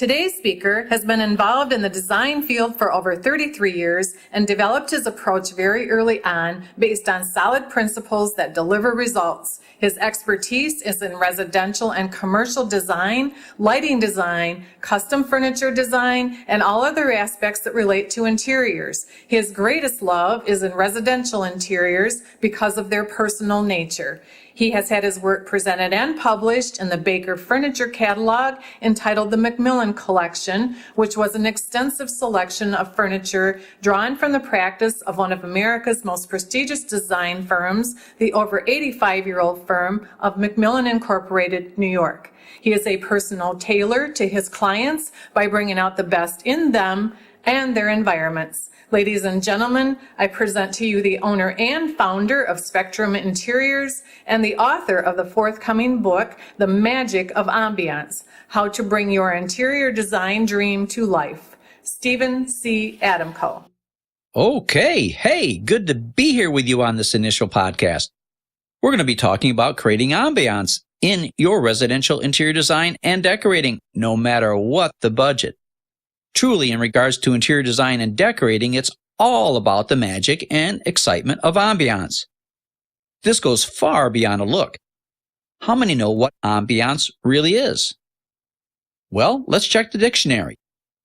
Today's speaker has been involved in the design field for over 33 years and developed his approach very early on based on solid principles that deliver results. His expertise is in residential and commercial design, lighting design, custom furniture design, and all other aspects that relate to interiors. His greatest love is in residential interiors because of their personal nature. He has had his work presented and published in the Baker Furniture Catalog entitled the Macmillan Collection, which was an extensive selection of furniture drawn from the practice of one of America's most prestigious design firms, the over 85-year-old firm of Macmillan Incorporated, New York. He is a personal tailor to his clients by bringing out the best in them and their environments. Ladies and gentlemen, I present to you the owner and founder of Spectrum Interiors and the author of the forthcoming book, The Magic of Ambience, How to Bring Your Interior Design Dream to Life, Stephen C. Adamco. Okay. Hey, good to be here with you on this initial podcast. We're going to be talking about creating ambiance in your residential interior design and decorating, no matter what the budget. Truly, in regards to interior design and decorating, it's all about the magic and excitement of ambiance. This goes far beyond a look. How many know what ambiance really is? Well, let's check the dictionary.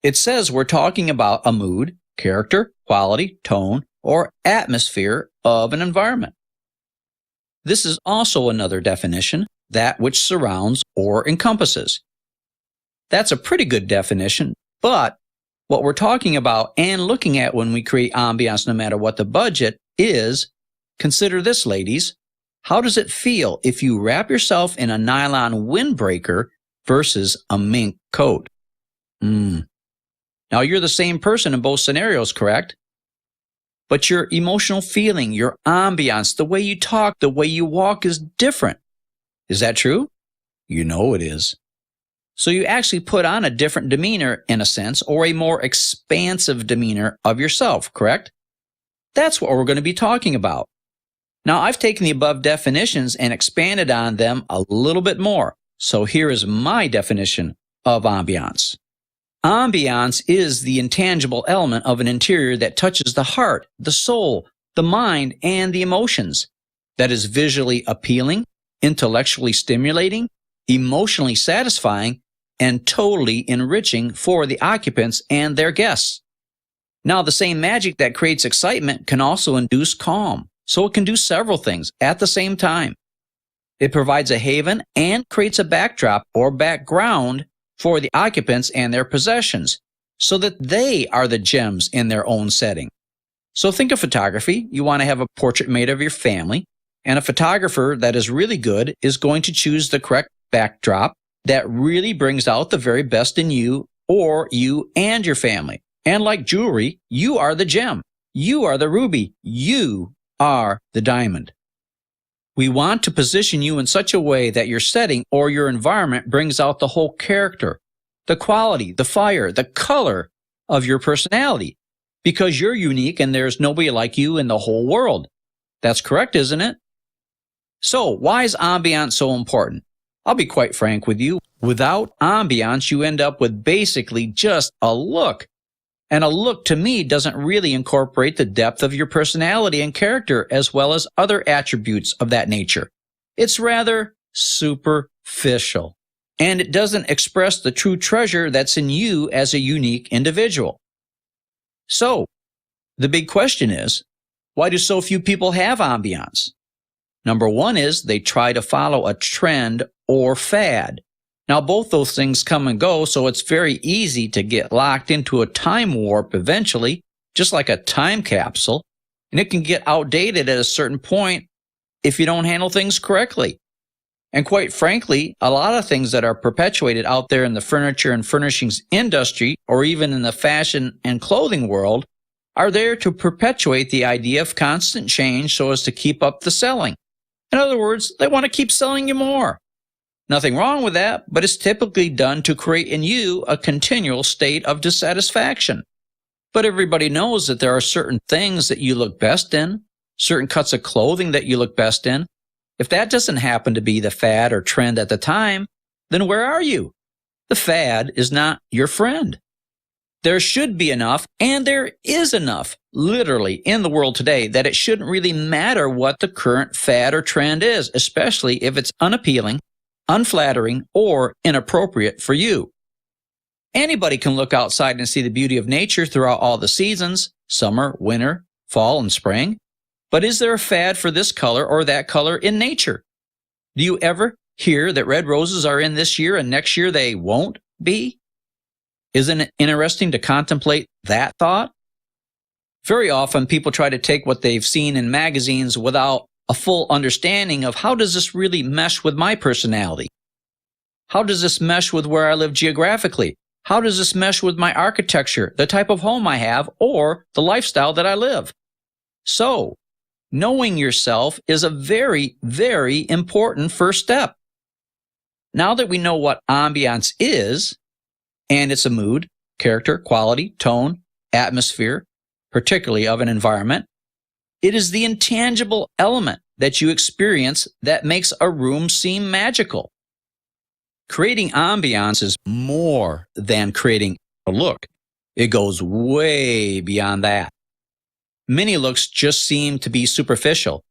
It says we're talking about a mood, character, quality, tone, or atmosphere of an environment. This is also another definition, that which surrounds or encompasses. That's a pretty good definition. But what we're talking about and looking at when we create ambiance, no matter what the budget, is, consider this, ladies. How does it feel if you wrap yourself in a nylon windbreaker versus a mink coat? Now, you're the same person in both scenarios, correct? But your emotional feeling, your ambiance, the way you talk, the way you walk is different. Is that true? You know it is. So you actually put on a different demeanor, in a sense, or a more expansive demeanor of yourself, correct? That's what we're going to be talking about. Now, I've taken the above definitions and expanded on them a little bit more. So here is my definition of ambiance. Ambiance is the intangible element of an interior that touches the heart, the soul, the mind, and the emotions. That is visually appealing, intellectually stimulating, emotionally satisfying, and totally enriching for the occupants and their guests. Now, the same magic that creates excitement can also induce calm, so it can do several things at the same time. It provides a haven and creates a backdrop or background for the occupants and their possessions, so that they are the gems in their own setting. So think of photography. You want to have a portrait made of your family, and a photographer that is really good is going to choose the correct backdrop that really brings out the very best in you or you and your family. And like jewelry, you are the gem. You are the ruby. You are the diamond. We want to position you in such a way that your setting or your environment brings out the whole character, the quality, the fire, the color of your personality, because you're unique and there's nobody like you in the whole world. That's correct, isn't it? So, why is ambiance so important? I'll be quite frank with you. Without ambiance, you end up with basically just a look. And a look, to me, doesn't really incorporate the depth of your personality and character as well as other attributes of that nature. It's rather superficial. And it doesn't express the true treasure that's in you as a unique individual. So, the big question is, why do so few people have ambiance? Number one is they try to follow a trend or fad. Now, both those things come and go, so it's very easy to get locked into a time warp eventually, just like a time capsule, and it can get outdated at a certain point if you don't handle things correctly. And quite frankly, a lot of things that are perpetuated out there in the furniture and furnishings industry, or even in the fashion and clothing world, are there to perpetuate the idea of constant change so as to keep up the selling. In other words, they want to keep selling you more. Nothing wrong with that, but it's typically done to create in you a continual state of dissatisfaction. But everybody knows that there are certain things that you look best in, certain cuts of clothing that you look best in. If that doesn't happen to be the fad or trend at the time, then where are you? The fad is not your friend. There should be enough, and there is enough, literally, in the world today that it shouldn't really matter what the current fad or trend is, especially if it's unappealing, unflattering, or inappropriate for you. Anybody can look outside and see the beauty of nature throughout all the seasons, summer, winter, fall, and spring. But is there a fad for this color or that color in nature? Do you ever hear that red roses are in this year and next year they won't be? Isn't it interesting to contemplate that thought? Very often people try to take what they've seen in magazines without a full understanding of how does this really mesh with my personality? How does this mesh with where I live geographically? How does this mesh with my architecture, the type of home I have, or the lifestyle that I live? So, knowing yourself is a very, very important first step. Now that we know what ambiance is, and it's a mood, character, quality, tone, atmosphere, particularly of an environment, it is the intangible element that you experience that makes a room seem magical. Creating ambiance is more than creating a look. It goes way beyond that. Many looks just seem to be superficial.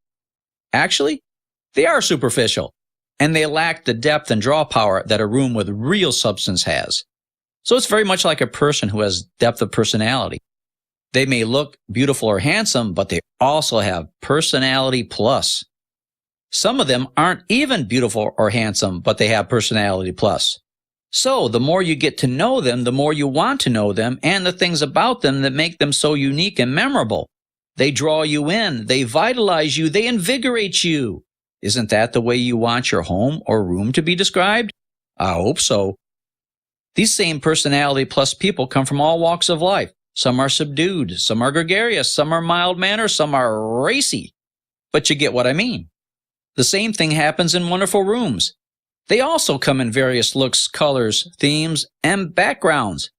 Actually, they are superficial, and they lack the depth and draw power that a room with real substance has. So it's very much like a person who has depth of personality. They may look beautiful or handsome, but they also have personality plus. Some of them aren't even beautiful or handsome, but they have personality plus. So the more you get to know them, the more you want to know them and the things about them that make them so unique and memorable. They draw you in, they vitalize you, they invigorate you. Isn't that the way you want your home or room to be described? I hope so. These same personality plus people come from all walks of life. Some are subdued, some are gregarious, some are mild-mannered, some are racy. But you get what I mean. The same thing happens in wonderful rooms. They also come in various looks, colors, themes, and backgrounds.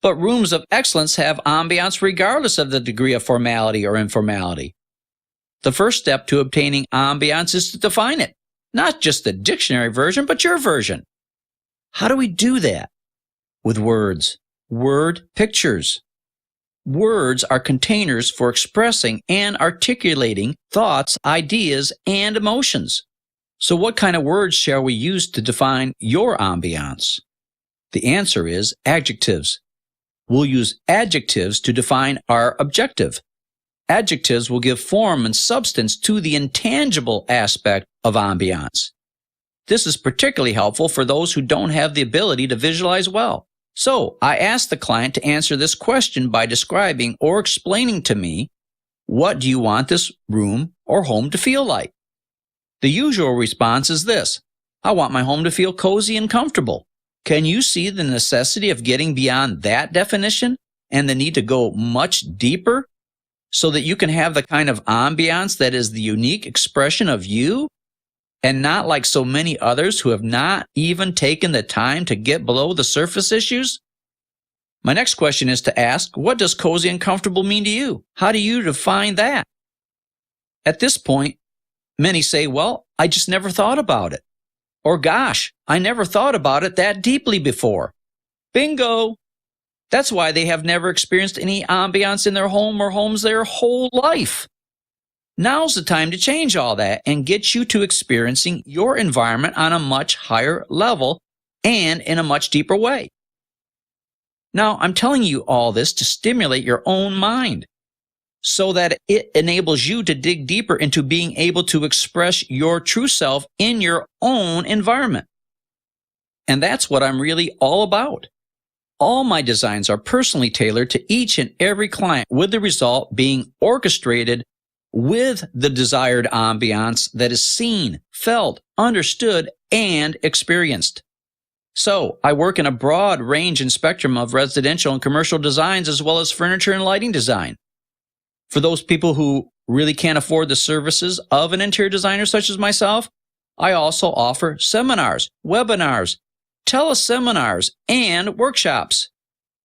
But rooms of excellence have ambiance regardless of the degree of formality or informality. The first step to obtaining ambiance is to define it. Not just the dictionary version, but your version. How do we do that? With words. Word pictures. Words are containers for expressing and articulating thoughts, ideas, and emotions. So what kind of words shall we use to define your ambiance? The answer is adjectives. We'll use adjectives to define our objective. Adjectives will give form and substance to the intangible aspect of ambiance. This is particularly helpful for those who don't have the ability to visualize well. So I asked the client to answer this question by describing or explaining to me, what do you want this room or home to feel like? The usual response is this: I want my home to feel cozy and comfortable. Can you see the necessity of getting beyond that definition and the need to go much deeper so that you can have the kind of ambiance that is the unique expression of you and not like so many others who have not even taken the time to get below the surface issues? My next question is to ask, what does cozy and comfortable mean to you? How do you define that? At this point, many say, well, I just never thought about it. Or gosh, I never thought about it that deeply before. Bingo! That's why they have never experienced any ambiance in their home or homes their whole life. Now's the time to change all that and get you to experiencing your environment on a much higher level and in a much deeper way. Now, I'm telling you all this to stimulate your own mind so that it enables you to dig deeper into being able to express your true self in your own environment. And that's what I'm really all about. All my designs are personally tailored to each and every client, with the result being orchestrated with the desired ambiance that is seen, felt, understood, and experienced. So, I work in a broad range and spectrum of residential and commercial designs as well as furniture and lighting design. For those people who really can't afford the services of an interior designer such as myself, I also offer seminars, webinars, teleseminars, and workshops.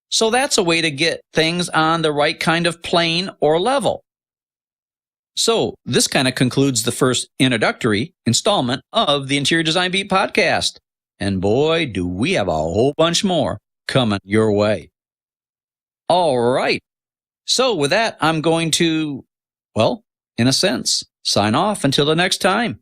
So that's a way to get things on the right kind of plane or level. So this kind of concludes the first introductory installment of the Interior Design Beat podcast. And boy, do we have a whole bunch more coming your way. All right. So with that, I'm going to, well, in a sense, sign off until the next time.